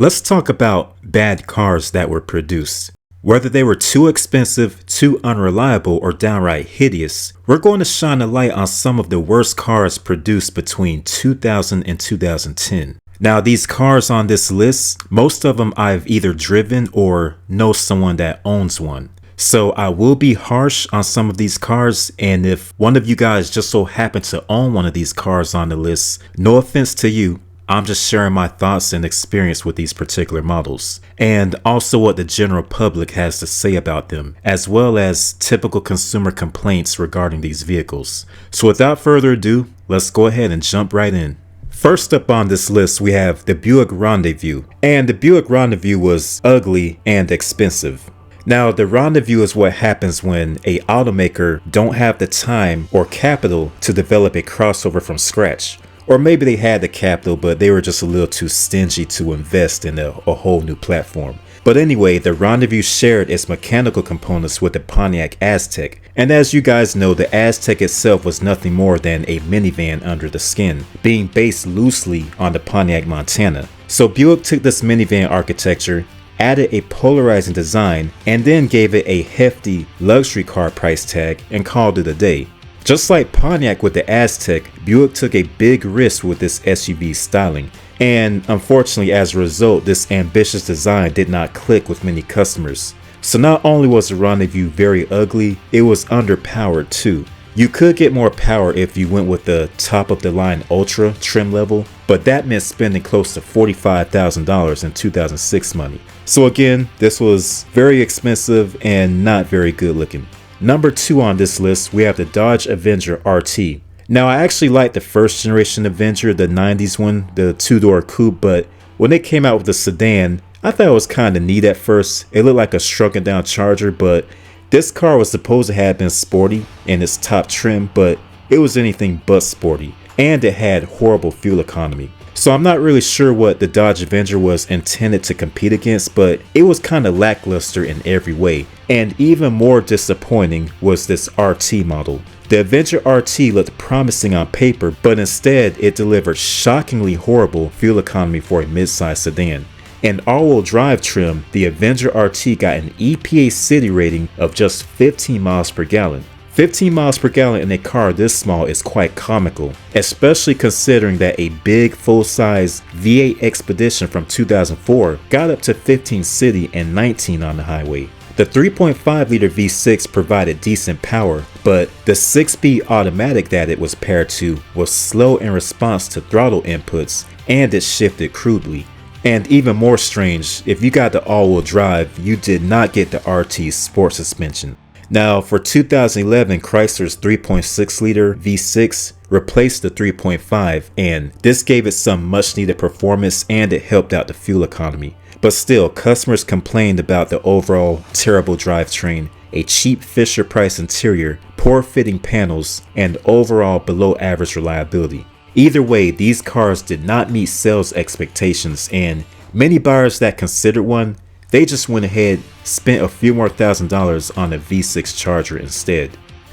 Let's talk about bad cars that were produced. Whether they were too expensive, too unreliable, or downright hideous, we're going to shine a light on some of the worst cars produced between 2000 and 2010. Now, these cars on this list, most of them I've either driven or know someone that owns one. So I will be harsh on some of these cars, and if one of you guys just so happen to own one of these cars on the list, no offense to you, I'm just sharing my thoughts and experience with these particular models, and also what the general public has to say about them, as well as typical consumer complaints regarding these vehicles. So without further ado, let's go ahead and jump right in. First up on this list, we have the Buick Rendezvous, and the Buick Rendezvous was ugly and expensive. Now, the Rendezvous is what happens when a automaker don't have the time or capital to develop a crossover from scratch. Or maybe they had the capital, but they were just a little too stingy to invest in a whole new platform. But anyway, the Rendezvous shared its mechanical components with the Pontiac Aztek. And as you guys know, the Aztek itself was nothing more than a minivan under the skin, being based loosely on the Pontiac Montana. So Buick took this minivan architecture, added a polarizing design, and then gave it a hefty luxury car price tag and called it a day. Just like Pontiac with the Aztek, Buick took a big risk with this SUV styling, and unfortunately as a result, this ambitious design did not click with many customers. So not only was the Rendezvous very ugly, it was underpowered too. You could get more power if you went with the top of the line Ultra trim level, but that meant spending close to $45,000 in 2006 money. So again, this was very expensive and not very good looking. Number 2 on this list, we have the Dodge Avenger RT. Now, I actually like the first generation Avenger, the 90s one, the 2-door coupe, but when they came out with the sedan, I thought it was kind of neat at first. It looked like a shrunken down Charger, but this car was supposed to have been sporty in its top trim, but it was anything but sporty, and it had horrible fuel economy. So I'm not really sure what the Dodge Avenger was intended to compete against, but it was kind of lackluster in every way. And even more disappointing was this RT model. The Avenger RT looked promising on paper, but instead it delivered shockingly horrible fuel economy for a midsize sedan. In all-wheel drive trim, the Avenger RT got an EPA city rating of just 15 miles per gallon. 15 miles per gallon in a car this small is quite comical, especially considering that a big full-size V8 Expedition from 2004 got up to 15 city and 19 on the highway. The 3.5-liter V6 provided decent power, but the 6-speed automatic that it was paired to was slow in response to throttle inputs, and it shifted crudely. And even more strange, if you got the all-wheel drive, you did not get the RT's sport suspension. Now, for 2011, Chrysler's 3.6-liter V6 replaced the 3.5, and this gave it some much-needed performance, and it helped out the fuel economy. But still, customers complained about the overall terrible drivetrain, a cheap Fisher-Price interior, poor fitting panels, and overall below-average reliability. Either way, these cars did not meet sales expectations, and many buyers that considered one, they just went ahead, spent a few more $1,000s on a V6 Charger instead.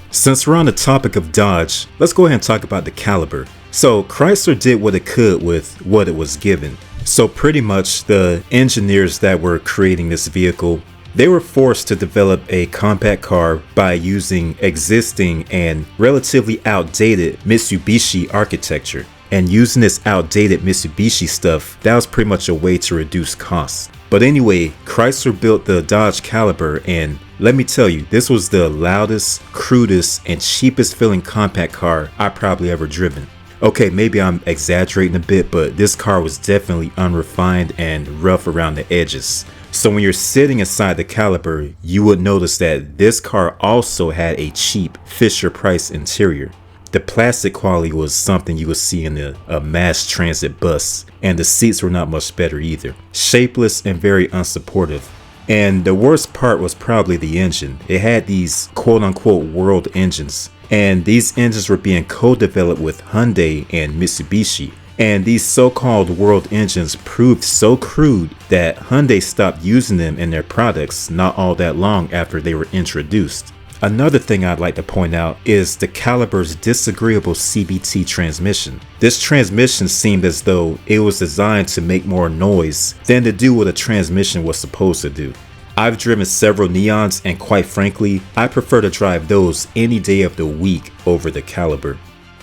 Since we're on the topic of Dodge, let's go ahead and talk about the caliber. So Chrysler did what it could with what it was given. So pretty much the engineers that were creating this vehicle, they were forced to develop a compact car by using existing and relatively outdated Mitsubishi architecture. And using this outdated Mitsubishi stuff, that was pretty much a way to reduce costs. But anyway, Chrysler built the Dodge Caliber, and let me tell you, this was the loudest, crudest, and cheapest feeling compact car I probably ever driven. Okay, maybe I'm exaggerating a bit, but this car was definitely unrefined and rough around the edges. So when you're sitting inside the Caliber, you would notice that this car also had a cheap Fisher-Price interior. The plastic quality was something you would see in a mass transit bus, and the seats were not much better either. Shapeless and very unsupportive. And the worst part was probably the engine. It had these quote-unquote world engines, and these engines were being co-developed with Hyundai and Mitsubishi. And these so-called world engines proved so crude that Hyundai stopped using them in their products not all that long after they were introduced. Another thing I'd like to point out is the Caliber's disagreeable CVT transmission. This transmission seemed as though it was designed to make more noise than to do what a transmission was supposed to do. I've driven several Neons, and quite frankly, I prefer to drive those any day of the week over the Caliber.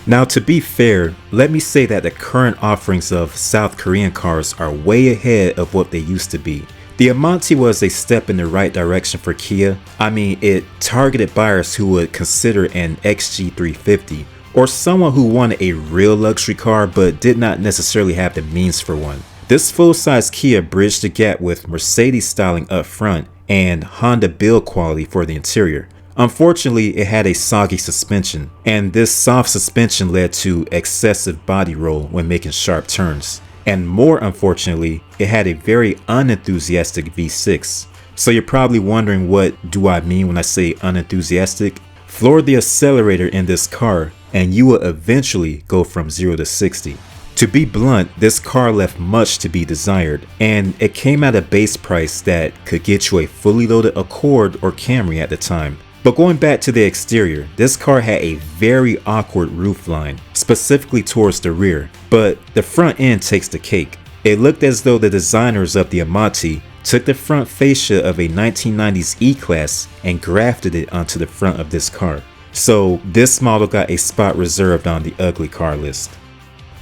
Now, to be fair, let me say that the current offerings of South Korean cars are way ahead of what they used to be. The Amante was a step in the right direction for Kia. I mean, it targeted buyers who would consider an XG350, or someone who wanted a real luxury car but did not necessarily have the means for one. This full-size Kia bridged the gap with Mercedes styling up front and Honda build quality for the interior. Unfortunately, it had a soggy suspension, and this soft suspension led to excessive body roll when making sharp turns. And more unfortunately, it had a very unenthusiastic V6. So you're probably wondering, what do I mean when I say unenthusiastic? Floor the accelerator in this car and you will eventually go from 0 to 60. To be blunt, this car left much to be desired, and it came at a base price that could get you a fully loaded Accord or Camry at the time. But going back to the exterior, this car had a very awkward roofline, specifically towards the rear, but the front end takes the cake. It looked as though the designers of the Amante took the front fascia of a 1990s E-Class and grafted it onto the front of this car. So this model got a spot reserved on the ugly car list.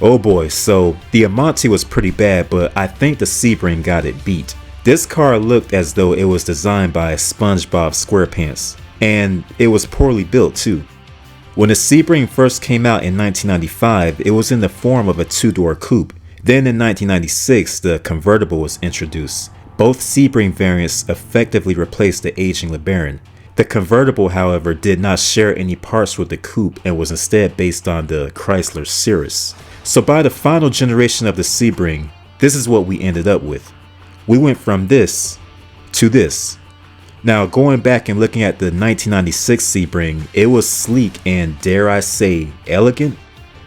Oh boy, so the Amante was pretty bad, but I think the Sebring got it beat. This car looked as though it was designed by SpongeBob SquarePants. And it was poorly built too. When the Sebring first came out in 1995, it was in the form of a two-door coupe. Then in 1996, the convertible was introduced. Both Sebring variants effectively replaced the aging LeBaron. The convertible, however, did not share any parts with the coupe and was instead based on the Chrysler Cirrus. So by the final generation of the Sebring, this is what we ended up with. We went from this to this. Now, going back and looking at the 1996 Sebring, it was sleek and, dare I say, elegant.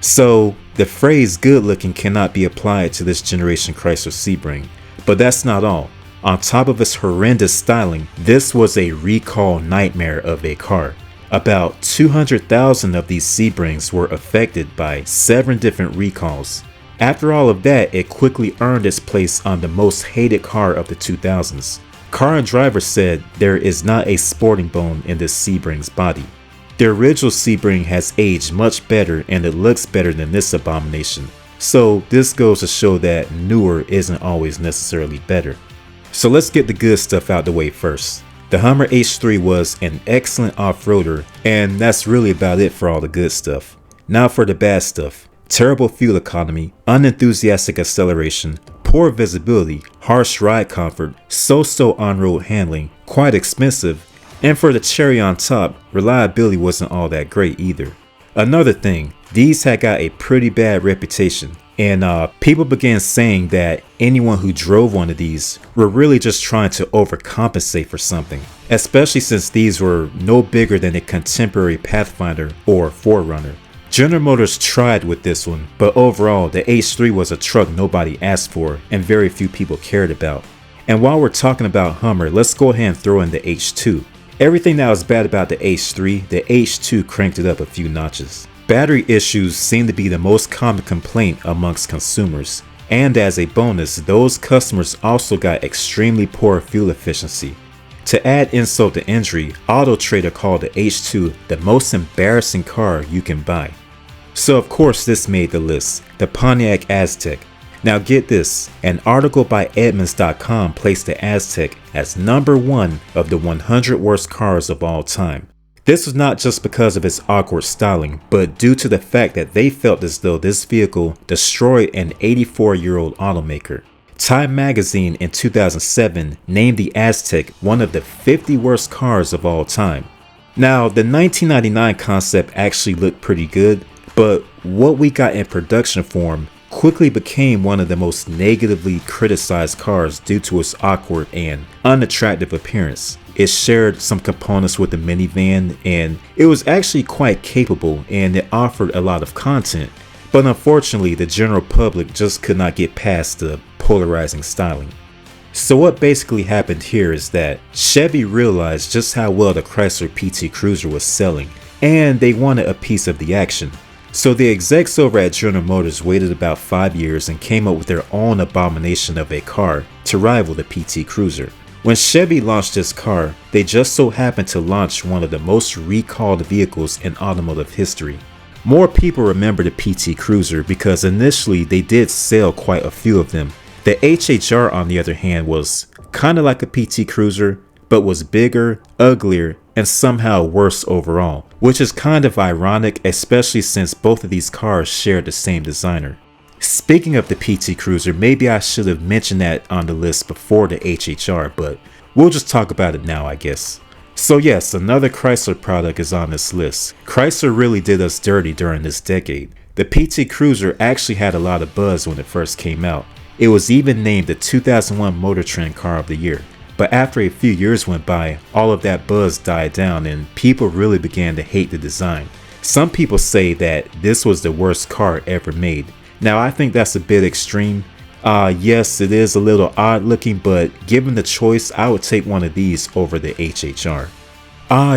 So the phrase good looking cannot be applied to this generation Chrysler Sebring. But that's not all. On top of its horrendous styling, this was a recall nightmare of a car. About 200,000 of these Sebrings were affected by 7 different recalls. After all of that, it quickly earned its place on the most hated car of the 2000s. Car and Driver said there is not a sporting bone in this Sebring's body. The original Sebring has aged much better and it looks better than this abomination. So this goes to show that newer isn't always necessarily better. So let's get the good stuff out the way first. The Hummer H3 was an excellent off-roader, and that's really about it for all the good stuff. Now for the bad stuff. Terrible fuel economy, unenthusiastic acceleration, poor visibility, harsh ride comfort, so-so on-road handling, quite expensive, and for the cherry on top, reliability wasn't all that great either. Another thing, these had got a pretty bad reputation, and people began saying that anyone who drove one of these were really just trying to overcompensate for something, especially since these were no bigger than a contemporary Pathfinder or 4Runner. General Motors tried with this one, but overall the H3 was a truck nobody asked for and very few people cared about. And while we're talking about Hummer, let's go ahead and throw in the H2. Everything that was bad about the H3, the H2 cranked it up a few notches. Battery issues seem to be the most common complaint amongst consumers, and as a bonus, those customers also got extremely poor fuel efficiency. To add insult to injury, Auto Trader called the H2 the most embarrassing car you can buy. So of course this made the list, the Pontiac Aztek. Now get this, an article by Edmunds.com placed the Aztek as #1 of the 100 worst cars of all time. This was not just because of its awkward styling, but due to the fact that they felt as though this vehicle destroyed an 84-year-old automaker. Time magazine in 2007 named the Aztek one of the 50 worst cars of all time. Now, the 1999 concept actually looked pretty good, but what we got in production form quickly became one of the most negatively criticized cars due to its awkward and unattractive appearance. It shared some components with the minivan, and it was actually quite capable and it offered a lot of content, but unfortunately the general public just could not get past the polarizing styling. So what basically happened here is that Chevy realized just how well the Chrysler PT Cruiser was selling, and they wanted a piece of the action. So the execs over at General Motors waited about 5 years and came up with their own abomination of a car to rival the PT Cruiser. When Chevy launched this car, they just so happened to launch one of the most recalled vehicles in automotive history. More people remember the PT Cruiser because initially they did sell quite a few of them. The HHR, on the other hand, was kinda like a PT Cruiser, but was bigger, uglier, and somehow worse overall, which is kind of ironic, especially since both of these cars share the same designer. Speaking of the PT Cruiser, maybe I should have mentioned that on the list before the HHR, but we'll just talk about it now, I guess. So yes, another Chrysler product is on this list. Chrysler really did us dirty during this decade. The PT Cruiser actually had a lot of buzz when it first came out. It was even named the 2001 Motor Trend Car of the Year. But after a few years went by, all of that buzz died down and people really began to hate the design. Some people say that this was the worst car ever made. Now I think that's a bit extreme. Yes, it is a little odd looking, but given the choice, I would take one of these over the HHR.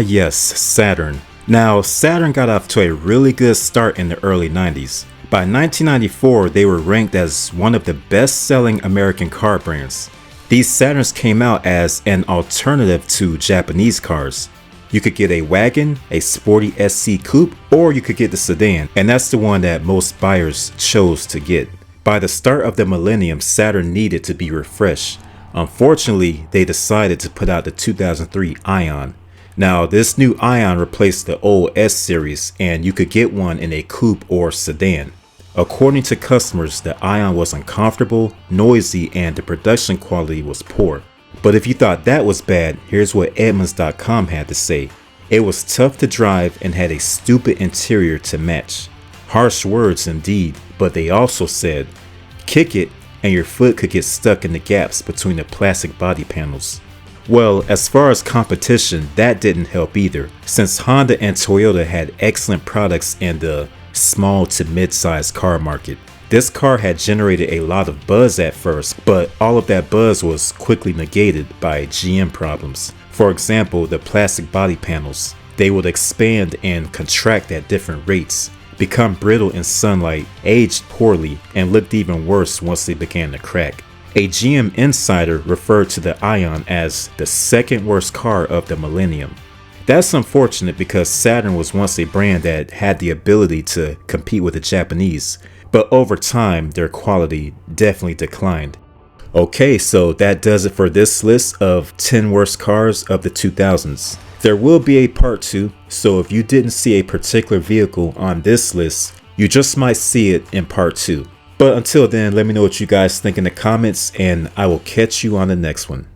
Yes, Saturn. Now Saturn got off to a really good start in the early 90s. By 1994, they were ranked as one of the best-selling American car brands. These Saturns came out as an alternative to Japanese cars. You could get a wagon, a sporty SC coupe, or you could get the sedan, and that's the one that most buyers chose to get. By the start of the millennium, Saturn needed to be refreshed. Unfortunately, they decided to put out the 2003 Ion. Now, this new Ion replaced the old S series, and you could get one in a coupe or sedan. According to customers, the Ion was uncomfortable, noisy, and the production quality was poor. But if you thought that was bad, here's what Edmunds.com had to say. It was tough to drive and had a stupid interior to match. Harsh words indeed, but they also said, kick it and your foot could get stuck in the gaps between the plastic body panels. Well, as far as competition, that didn't help either, since Honda and Toyota had excellent products in the small to mid-sized car market. This car had generated a lot of buzz at first, but all of that buzz was quickly negated by GM problems. For example, the plastic body panels. They would expand and contract at different rates, become brittle in sunlight, aged poorly, and looked even worse once they began to crack. A GM insider referred to the Ion as the second worst car of the millennium. That's unfortunate because Saturn was once a brand that had the ability to compete with the Japanese, but over time their quality definitely declined. Okay, so that does it for this list of 10 worst cars of the 2000s. There will be a part 2, so if you didn't see a particular vehicle on this list, you just might see it in part 2. But until then, let me know what you guys think in the comments, and I will catch you on the next one.